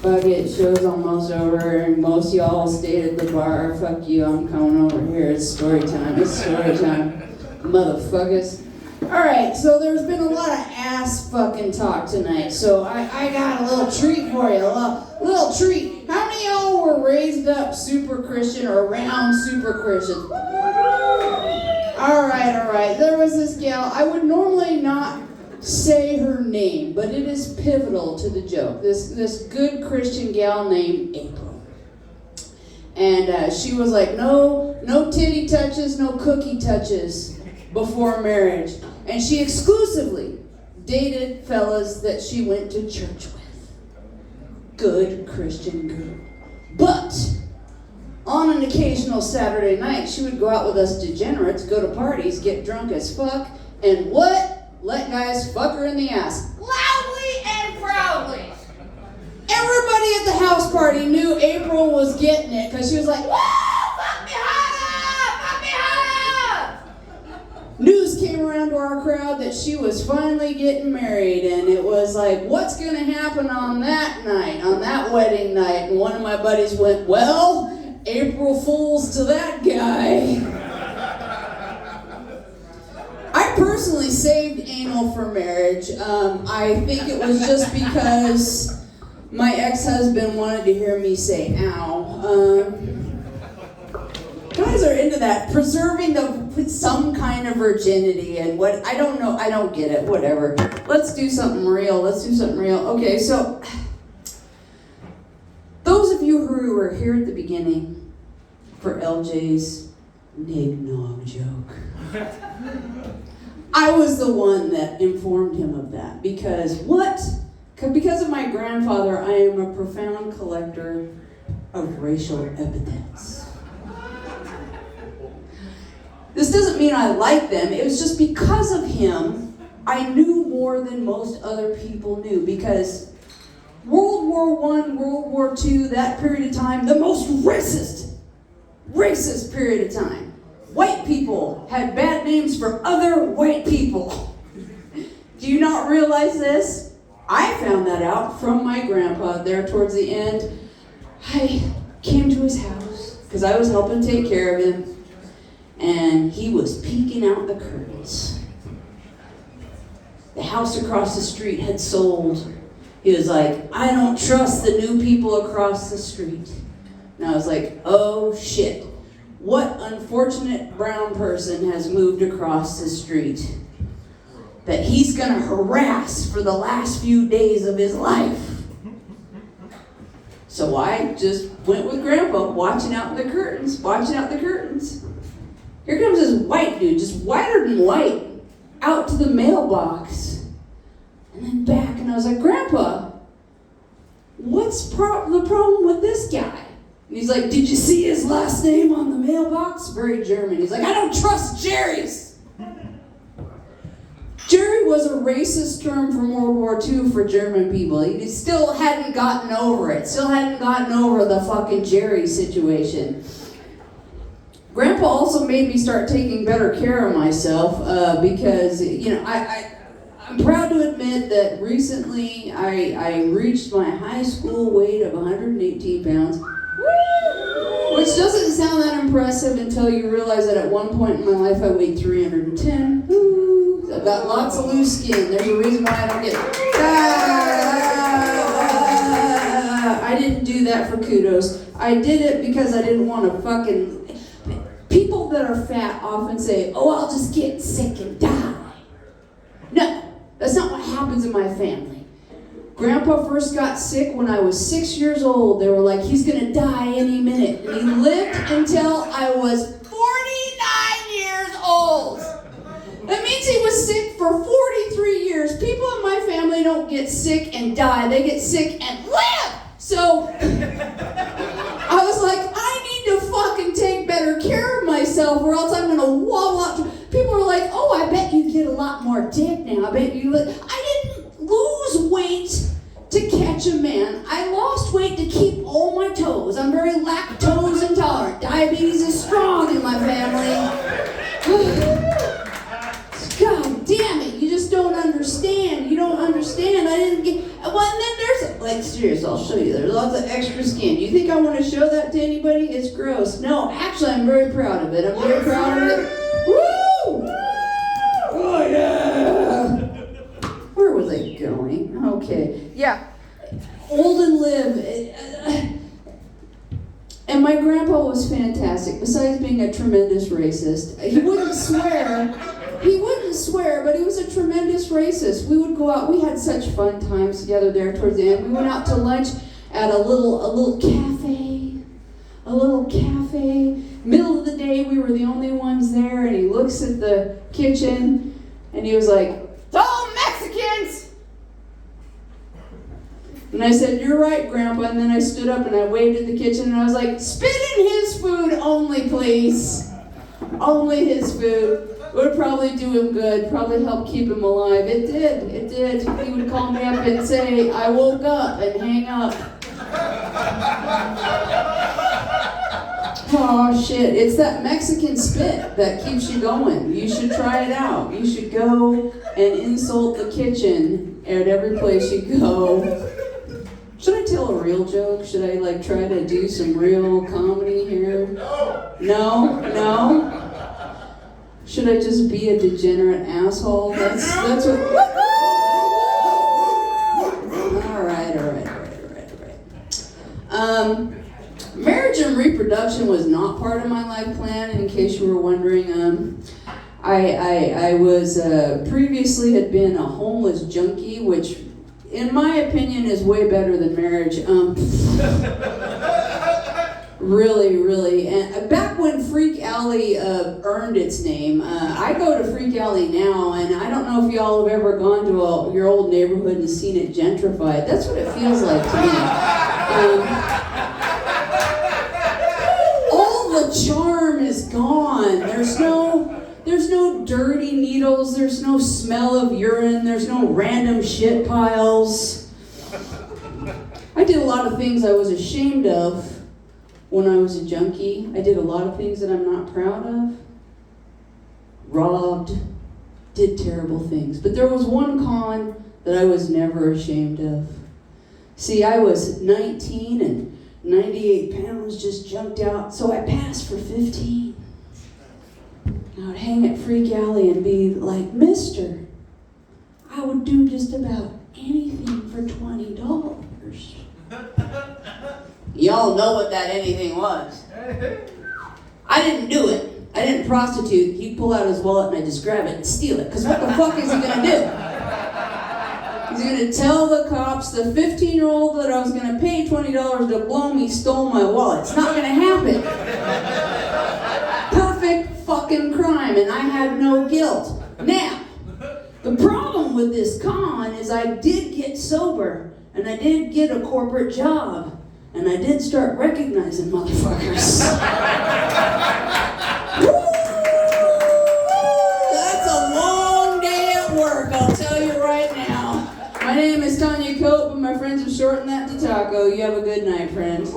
Fuck it, show's almost over, and most of y'all stayed at the bar. Fuck you, I'm coming over here. It's story time. It's story time, motherfuckers. Alright, so there's been a lot of ass fucking talk tonight, so I got a little treat for you, a little treat. How many of y'all were raised up super Christian or around super Christians? Alright, there was this gal, I would normally not say her name, but it is pivotal to the joke. This good Christian gal named April. And she was like, no titty touches, no cookie touches before marriage. And she exclusively dated fellas that she went to church with. Good Christian girl. But on an occasional Saturday night, she would go out with us degenerates, go to parties, get drunk as fuck, and what? Let guys fuck her in the ass. Loudly and proudly. Everybody at the house party knew April was getting it, because she was like, whoa, fuck me harder, fuck me harder. News came around to our crowd that she was finally getting married, and it was like, what's going to happen on that night, on that wedding night? And one of my buddies went, well, April Fools to that guy. I personally saved anal for marriage. I think it was just because my ex-husband wanted to hear me say ow. Guys are into that, preserving some kind of virginity and what, I don't know, I don't get it, whatever. Let's do something real, Okay, so, those of you who were here at the beginning for LJ's Nig-Nog joke, I was the one that informed him of that, because Because of my grandfather, I am a profound collector of racial epithets. This doesn't mean I like them. It was just because of him, I knew more than most other people knew. Because World War I, World War II, that period of time, the most racist period of time. White people had bad names for other white people. Do you not realize this? I found that out from my grandpa there towards the end. I came to his house because I was helping take care of him. And he was peeking out the curtains. The house across the street had sold. He was like, I don't trust the new people across the street. And I was like, oh shit. What unfortunate brown person has moved across the street that he's gonna harass for the last few days of his life? So I just went with Grandpa, watching out the curtains. Here comes this white dude, just whiter than white, out to the mailbox. And then back, and I was like, Grandpa, what's the problem with this guy? And he's like, did you see his last name on the mailbox? Very German. He's like, I don't trust Jerry's. Jerry was a racist term from World War II for German people. He still hadn't gotten over it. Still hadn't gotten over the fucking Jerry situation. Grandpa also made me start taking better care of myself because, I'm proud to admit that recently I reached my high school weight of 118 pounds, which doesn't sound that impressive until you realize that at one point in my life I weighed 310. I've got lots of loose skin. There's a reason why I don't get... I didn't do that for kudos. I did it because I didn't want to fucking... People that are fat often say, oh, I'll just get sick and die. No, that's not what happens in my family. Grandpa first got sick when I was 6 years old. They were like, he's going to die any minute. And he lived until I was 49 years old. That means he was sick for 43 years. People in my family don't get sick and die. They get sick and live. So I was like, I need to fucking take better care of myself or else I'm going to wobble out. People are like, oh, I bet you get a lot more dick now. I didn't lose weight to catch a man. I lost weight to keep all my toes. I'm very lactose intolerant. Diabetes is strong in my family. God damn it, you just don't understand. You don't understand. I didn't get... Well, and then there's like serious, I'll show you. There's lots of extra skin. You think I want to show that to anybody? It's gross. No, actually, I'm very proud of it. I'm very proud of it. Woo! Oh, yeah! Where was I going? Okay. Yeah. Old and live. And my grandpa was fantastic, besides being a tremendous racist. He wouldn't swear, but he was a tremendous racist. We would go out, we had such fun times together there towards the end. We went out to lunch at a little cafe. Middle of the day, we were the only ones there, and he looks at the kitchen, and he was like, "It's all Mexicans!" And I said, "You're right, Grandpa." And then I stood up and I waved at the kitchen and I was like, "Spit in his food only, please. Only his food." It would probably do him good, probably help keep him alive. It did. He would call me up and say, "I woke up," and hang up. Oh shit, it's that Mexican spit that keeps you going. You should try it out. You should go and insult the kitchen at every place you go. Should I tell a real joke? Should I try to do some real comedy here? No? Should I just be a degenerate asshole? That's what... All right. Marriage and reproduction was not part of my life plan, in case you were wondering. I was previously had been a homeless junkie, which in my opinion is way better than marriage. Really. And back when Freak Alley earned its name, I go to Freak Alley now, and I don't know if y'all have ever gone to your old neighborhood and seen it gentrified. That's what it feels like to me. All the charm is gone. There's no dirty needles. There's no smell of urine. There's no random shit piles. I did a lot of things I was ashamed of when I was a junkie. I did a lot of things that I'm not proud of. Robbed. Did terrible things. But there was one con that I was never ashamed of. See, I was 19 and 98 pounds, just junked out, so I passed for 15. I would hang at Freak Alley and be like, "Mister, I would do just about anything for $20. Y'all know what that anything was. I didn't do it. I didn't prostitute. He'd pull out his wallet and I'd just grab it and steal it. Because what the fuck is he going to do? He's going to tell the cops the 15-year-old that I was going to pay $20 to blow me stole my wallet. It's not going to happen. Perfect fucking crime, and I had no guilt. Now, the problem with this con is I did get sober, and I did get a corporate job, and I did start recognizing motherfuckers. That's a long day at work, I'll tell you right now. My name is Tanya Cope, and my friends have shortened that to Taco. You have a good night, friends.